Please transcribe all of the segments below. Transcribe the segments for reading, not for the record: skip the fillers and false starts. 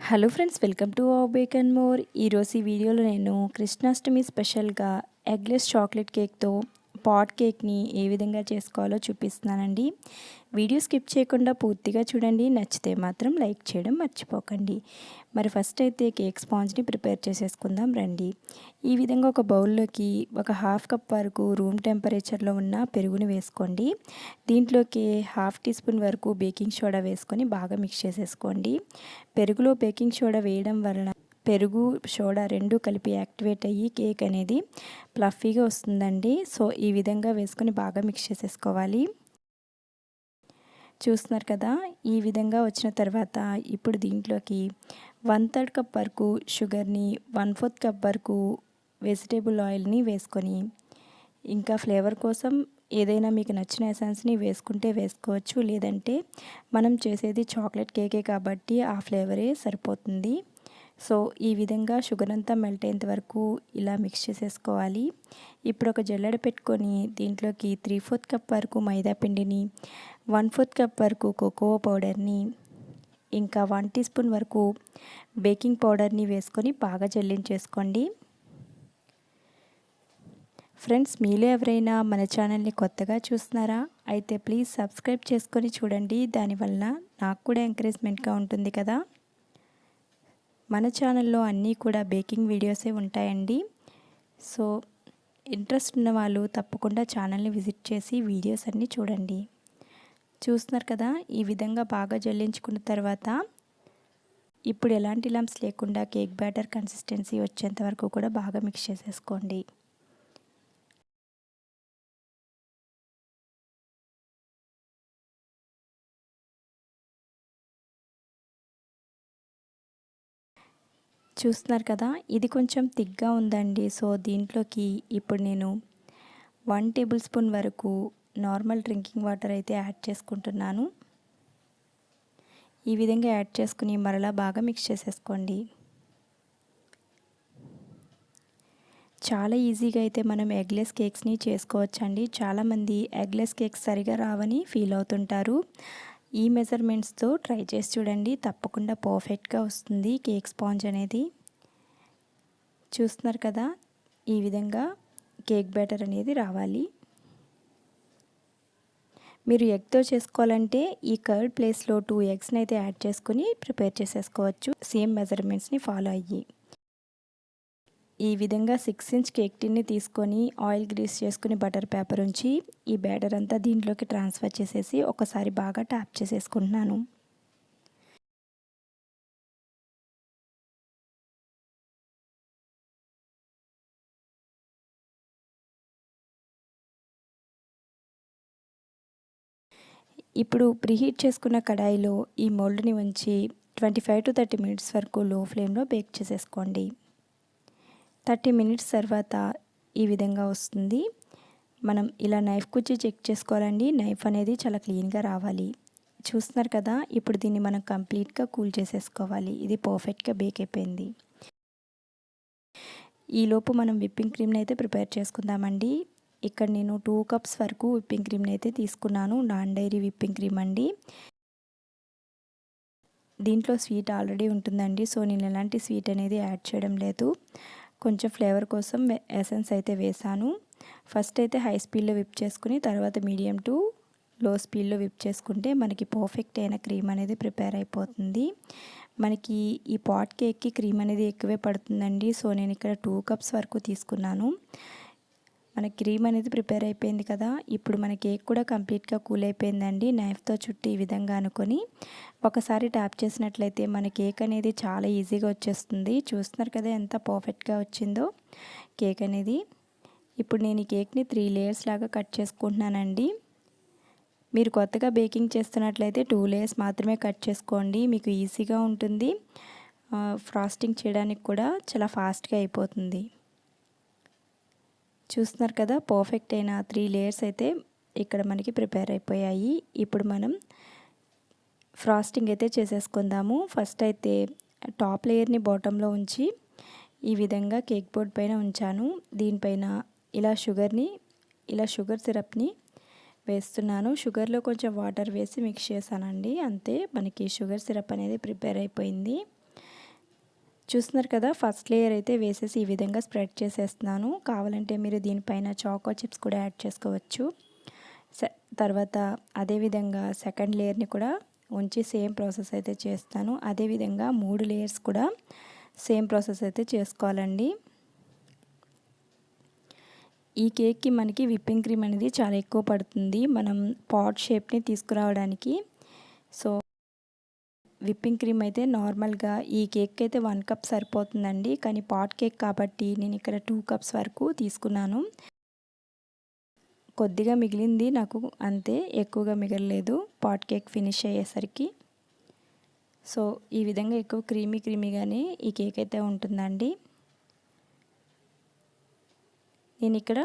Hello friends, welcome to our bake and more. ఈరోజు ఈ వీడియోలో నేను కృష్ణాష్టమి స్పెషల్గా ఎగ్లెస్ చాక్లెట్ కేక్తో పాట్ కేక్ని ఏ విధంగా చేసుకోవాలో చూపిస్తున్నానండి. వీడియో స్కిప్ చేయకుండా పూర్తిగా చూడండి. నచ్చితే మాత్రం లైక్ చేయడం మర్చిపోకండి. మరి ఫస్ట్ అయితే కేక్ స్పాంజ్ని ప్రిపేర్ చేసేసుకుందాం రండి. ఈ విధంగా ఒక బౌల్లోకి ఒక హాఫ్ కప్ వరకు రూమ్ టెంపరేచర్లో ఉన్న పెరుగుని వేసుకోండి. దీంట్లోకి హాఫ్ టీ స్పూన్ వరకు బేకింగ్ సోడా వేసుకొని బాగా మిక్స్ చేసేసుకోండి. పెరుగులో బేకింగ్ సోడా వేయడం వలన పెరుగు సోడా రెండు కలిపి యాక్టివేట్ అయ్యి కేక్ అనేది ప్లఫీగా వస్తుందండి. సో ఈ విధంగా వేసుకొని బాగా మిక్స్ చేసేసుకోవాలి. చూస్తున్నారు కదా, ఈ విధంగా వచ్చిన తర్వాత ఇప్పుడు దీంట్లోకి 1/3 కప్ వరకు షుగర్ని, 1/4 కప్ వరకు వెజిటేబుల్ ఆయిల్ని వేసుకొని, ఇంకా ఫ్లేవర్ కోసం ఏదైనా మీకు నచ్చిన ఎసెన్స్ని వేసుకుంటే వేసుకోవచ్చు, లేదంటే మనం చేసేది చాక్లెట్ కేకే కాబట్టి ఆ ఫ్లేవరే సరిపోతుంది. సో ఈ విధంగా షుగర్ అంతా మెల్ట్ అయ్యేంత వరకు ఇలా మిక్స్ చేసేసుకోవాలి. ఇప్పుడు ఒక జల్లెడ పెట్టుకొని దీంట్లోకి 3/4 కప్ వరకు మైదా పిండిని, 1/4 కప్ వరకు కోకో పౌడర్ని, ఇంకా 1 టీ స్పూన్ వరకు బేకింగ్ పౌడర్ని వేసుకొని బాగా జల్లించేసుకోండి. ఫ్రెండ్స్, మీలో ఎవరైనా మన ఛానల్ని కొత్తగా చూస్తున్నారా? అయితే ప్లీజ్ సబ్స్క్రైబ్ చేసుకొని చూడండి. దానివల్ల నాకు కూడా ఎంకరేజ్మెంట్గా ఉంటుంది కదా. మన ఛానల్లో అన్నీ కూడా బేకింగ్ వీడియోసే ఉంటాయండి. సో ఇంట్రెస్ట్ ఉన్న వాళ్ళు తప్పకుండా ఛానల్ని విజిట్ చేసి వీడియోస్ అన్నీ చూడండి. చూస్తున్నారు కదా, ఈ విధంగా బాగా జల్లించుకున్న తర్వాత ఇప్పుడు ఎలాంటి లంప్స్ లేకుండా కేక్ బ్యాటర్ కన్సిస్టెన్సీ వచ్చేంత వరకు కూడా బాగా మిక్స్ చేసేసుకోండి. చూస్తున్నారు కదా, ఇది కొంచెం థిక్గా ఉందండి. సో దీంట్లోకి ఇప్పుడు నేను 1 టేబుల్ స్పూన్ వరకు నార్మల్ డ్రింకింగ్ వాటర్ అయితే యాడ్ చేసుకుంటున్నాను. ఈ విధంగా యాడ్ చేసుకుని మరలా బాగా మిక్స్ చేసేసుకోండి. చాలా ఈజీగా అయితే మనం ఎగ్లెస్ కేక్స్ని చేసుకోవచ్చండి. చాలామంది ఎగ్లెస్ కేక్స్ సరిగా రావని ఫీల్ అవుతుంటారు. ఈ మెజర్మెంట్స్తో ట్రై చేసి చూడండి, తప్పకుండా పర్ఫెక్ట్గా వస్తుంది కేక్ స్పాంజ్ అనేది. చూస్తున్నారు కదా, ఈ విధంగా కేక్ బ్యాటర్ అనేది రావాలి. మీరు ఎగ్తో చేసుకోవాలంటే ఈ కర్డ్ ప్లేస్లో 2 ఎగ్స్ని అయితే యాడ్ చేసుకుని ప్రిపేర్ చేసేసుకోవచ్చు, సేమ్ మెజర్మెంట్స్ని ఫాలో అయ్యి. ఈ విధంగా 6 ఇంచ్ కేక్ టిన్ని తీసుకొని ఆయిల్ గ్రీస్ చేసుకుని బటర్ పేపర్ ఉంచి ఈ బ్యాటర్ అంతా దీంట్లోకి ట్రాన్స్ఫర్ చేసేసి ఒకసారి బాగా ట్యాప్ చేసేసుకుంటున్నాను. ఇప్పుడు ప్రీహీట్ చేసుకున్న కడాయిలో ఈ మోల్డ్ని ఉంచి 25 to 30 మినిట్స్ వరకు లో ఫ్లేమ్లో బేక్ చేసేసుకోండి. 30 మినిట్స్ తర్వాత ఈ విధంగా వస్తుంది. మనం ఇలా నైఫ్ కుచ్చి చెక్ చేసుకోవాలండి. నైఫ్ అనేది చాలా క్లీన్గా రావాలి. చూస్తున్నారు కదా, ఇప్పుడు దీన్ని మనం కంప్లీట్గా కూల్ చేసేసుకోవాలి. ఇది పర్ఫెక్ట్గా బేక్ అయిపోయింది. ఈలోపు మనం విప్పింగ్ క్రీమ్ని అయితే ప్రిపేర్ చేసుకుందామండి. ఇక్కడ నేను 2 కప్స్ వరకు విప్పింగ్ క్రీమ్ని అయితే తీసుకున్నాను. నాన్ డైరీ విప్పింగ్ క్రీమ్ అండి. దీంట్లో స్వీట్ ఆల్రెడీ ఉంటుందండి. సో నేను ఎలాంటి స్వీట్ అనేది యాడ్ చేయడం లేదు. కొంచెం ఫ్లేవర్ కోసం ఎసెన్స్ అయితే వేసాను. ఫస్ట్ అయితే హై స్పీడ్లో విప్ చేసుకుని తర్వాత మీడియం టు లో స్పీడ్లో విప్ చేసుకుంటే మనకి పర్ఫెక్ట్ అయిన క్రీమ్ అనేది ప్రిపేర్ అయిపోతుంది. మనకి ఈ పాట్ కేక్కి క్రీమ్ అనేది ఎక్కువే పడుతుందండి. సో నేను ఇక్కడ 2 కప్స్ వరకు తీసుకున్నాను. మన క్రీమ్ అనేది ప్రిపేర్ అయిపోయింది కదా. ఇప్పుడు మన కేక్ కూడా కంప్లీట్గా కూల్ అయిపోయిందండి. నైఫ్తో చుట్టూ ఈ విధంగా అనుకొని ఒకసారి ట్యాప్ చేసినట్లయితే మన కేక్ అనేది చాలా ఈజీగా వచ్చేస్తుంది. చూస్తున్నారు కదా ఎంత పర్ఫెక్ట్గా వచ్చిందో కేక్ అనేది. ఇప్పుడు నేను ఈ కేక్ని 3 లేయర్స్ లాగా కట్ చేసుకుంటున్నానండి. మీరు కొత్తగా బేకింగ్ చేస్తున్నట్లయితే 2 లేయర్స్ మాత్రమే కట్ చేసుకోండి, మీకు ఈజీగా ఉంటుంది. ఫ్రాస్టింగ్ చేయడానికి కూడా చాలా ఫాస్ట్గా అయిపోతుంది. చూస్తున్నారు కదా, పర్ఫెక్ట్ అయిన 3 లేయర్స్ అయితే ఇక్కడ మనకి ప్రిపేర్ అయిపోయాయి. ఇప్పుడు మనం ఫ్రాస్టింగ్ అయితే చేసేసుకుందాము. ఫస్ట్ అయితే టాప్ లేయర్ని బాటంలో ఉంచి ఈ విధంగా కేక్ బోర్డ్ పైన ఉంచాను. దీనిపైన ఇలా షుగర్ సిరప్ని వేస్తున్నాను. షుగర్లో కొంచెం వాటర్ వేసి మిక్స్ చేశానండి. అంతే, మనకి షుగర్ సిరప్ అనేది ప్రిపేర్ అయిపోయింది. చూస్తున్నారు కదా, ఫస్ట్ లేయర్ అయితే వేసేసి ఈ విధంగా స్ప్రెడ్ చేసేస్తున్నాను. కావాలంటే మీరు దీనిపైన చాకో చిప్స్ కూడా యాడ్ చేసుకోవచ్చు. తర్వాత అదేవిధంగా సెకండ్ లేయర్ని కూడా ఉంచి సేమ్ ప్రాసెస్ అయితే చేస్తాను. అదేవిధంగా 3 లేయర్స్ కూడా సేమ్ ప్రాసెస్ అయితే చేసుకోవాలండి. ఈ కేక్కి మనకి విప్పింగ్ క్రీమ్ అనేది చాలా ఎక్కువ పడుతుంది మనం పాట్ షేప్ని తీసుకురావడానికి. సో విప్పింగ్ క్రీమ్ అయితే నార్మల్గా ఈ కేక్ అయితే 1 కప్ సరిపోతుందండి. కానీ పాట్ కేక్ కాబట్టి నేను ఇక్కడ 2 కప్స్ వరకు తీసుకున్నాను. కొద్దిగా మిగిలింది నాకు, అంతే, ఎక్కువగా మిగలలేదు పాట్ కేక్ ఫినిష్ అయ్యేసరికి. సో ఈ విధంగా ఎక్కువ క్రీమీగానే ఈ కేక్ అయితే ఉంటుందండి. నేను ఇక్కడ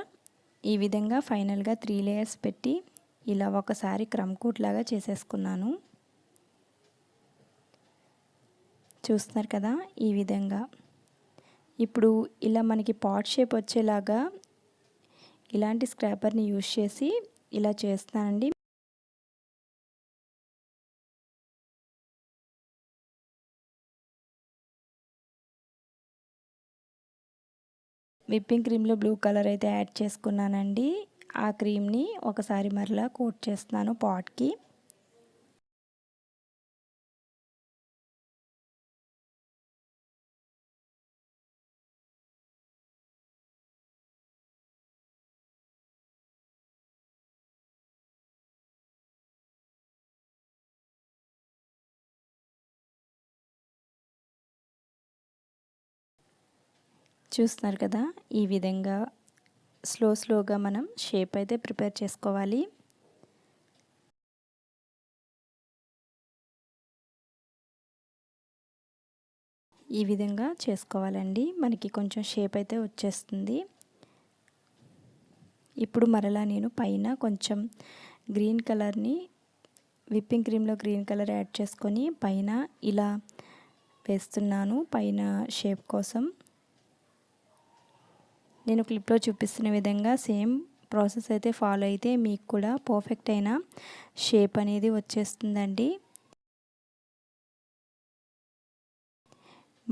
ఈ విధంగా ఫైనల్గా 3 లేయర్స్ పెట్టి ఇలా ఒకసారి క్రమ్ కోట్ లాగా చేసేసుకున్నాను. చూస్తున్నారు కదా, ఈ విధంగా. ఇప్పుడు ఇలా మనకి పాట్ షేప్ వచ్చేలాగా ఇలాంటి స్క్రాపర్ని యూజ్ చేసి ఇలా చేస్తానండి. విప్పింగ్ క్రీమ్లో బ్లూ కలర్ అయితే యాడ్ చేసుకున్నానండి. ఆ క్రీమ్ని ఒకసారి మరలా కోట్ చేస్తున్నాను పాట్కి. చూస్తున్నారు కదా, ఈ విధంగా స్లోగా మనం షేప్ అయితే ప్రిపేర్ చేసుకోవాలి. ఈ విధంగా చేసుకోవాలండి, మనకి కొంచెం షేప్ అయితే వచ్చేస్తుంది. ఇప్పుడు మరలా నేను పైన కొంచెం గ్రీన్ కలర్ని విప్పింగ్ క్రీమ్లో గ్రీన్ కలర్ యాడ్ చేసుకొని పైన ఇలా వేస్తున్నాను, పైన షేప్ కోసం. నేను క్లిప్లో చూపిస్తున్న విధంగా సేమ్ ప్రాసెస్ అయితే ఫాలో అయితే మీకు కూడా పర్ఫెక్ట్ అయిన షేప్ అనేది వచ్చేస్తుందండి.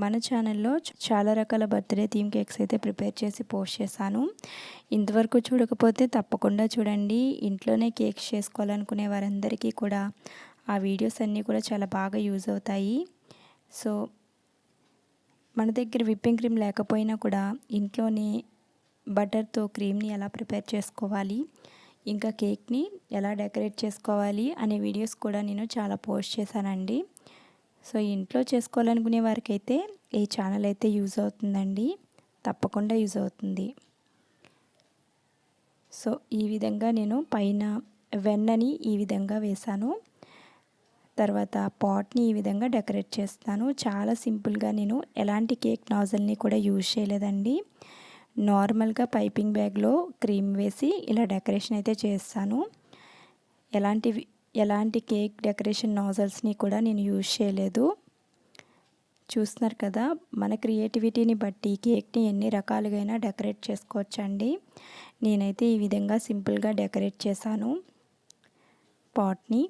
మన ఛానల్లో చాలా రకాల బర్త్డే థీమ్ కేక్స్ అయితే ప్రిపేర్ చేసి పోస్ట్ చేశాను. ఇంతవరకు చూడకపోతే తప్పకుండా చూడండి. ఇంట్లోనే కేక్స్ చేసుకోవాలనుకునే వారందరికీ కూడా ఆ వీడియోస్ అన్నీ కూడా చాలా బాగా యూజ్ అవుతాయి. సో మన దగ్గర విప్పింగ్ క్రీమ్ లేకపోయినా కూడా ఇంట్లోనే బటర్తో క్రీమ్ని ఎలా ప్రిపేర్ చేసుకోవాలి, ఇంకా కేక్ని ఎలా డెకరేట్ చేసుకోవాలి అనే వీడియోస్ కూడా నేను చాలా పోస్ట్ చేశానండి. సో ఇంట్లో చేసుకోవాలనుకునే వారికైతే ఈ ఛానల్ అయితే యూజ్ అవుతుందండి, తప్పకుండా యూజ్ అవుతుంది. సో ఈ విధంగా నేను పైన వెన్నని ఈ విధంగా వేశాను. తర్వాత పాట్ని ఈ విధంగా డెకరేట్ చేస్తాను. చాలా సింపుల్గా, నేను ఎలాంటి కేక్ నాజల్ని కూడా యూజ్ చేయలేదండి. నార్మల్గా పైపింగ్ బ్యాగ్లో క్రీమ్ వేసి ఇలా డెకరేషన్ అయితే చేస్తాను. ఎలాంటి కేక్ డెకరేషన్ నాజల్స్ని కూడా నేను యూజ్ చేయలేదు. చూస్తున్నారు కదా, మన క్రియేటివిటీని బట్టి కేక్ని ఎన్ని రకాలుగా డెకరేట్ చేసుకోవచ్చండి. నేనైతే ఈ విధంగా సింపుల్గా డెకరేట్ చేశాను పాట్ని.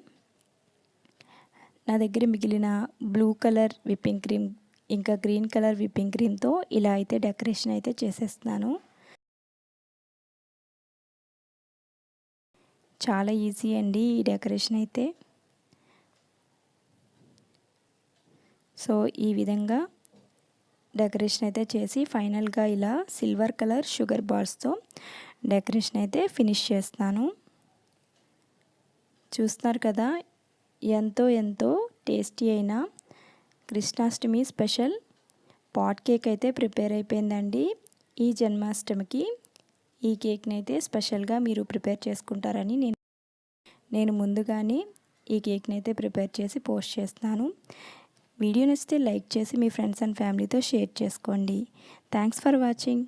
నా దగ్గర మిగిలిన బ్లూ కలర్ విప్పింగ్ క్రీమ్ ఇంకా గ్రీన్ కలర్ విప్పింగ్ క్రీమ్తో ఇలా అయితే డెకరేషన్ అయితే చేసేస్తున్నాను. చాలా ఈజీ అండి ఈ డెకరేషన్ అయితే. సో ఈ విధంగా డెకరేషన్ అయితే చేసి ఫైనల్గా ఇలా సిల్వర్ కలర్ షుగర్ బాల్స్తో డెకరేషన్ అయితే ఫినిష్ చేస్తాను. చూస్తున్నారు కదా, ఎంతో టేస్టీ అయిన కృష్ణాష్టమి స్పెషల్ పాట్ కేక్ అయితే ప్రిపేర్ అయిపోయిందండి. ఈ జన్మాష్టమికి ఈ కేక్ని అయితే స్పెషల్గా మీరు ప్రిపేర్ చేసుకుంటారని నేను ముందుగానే ఈ కేక్ని అయితే ప్రిపేర్ చేసి పోస్ట్ చేస్తాను. వీడియో నచ్చితే లైక్ చేసి మీ ఫ్రెండ్స్ అండ్ ఫ్యామిలీతో షేర్ చేసుకోండి. Thanks for watching.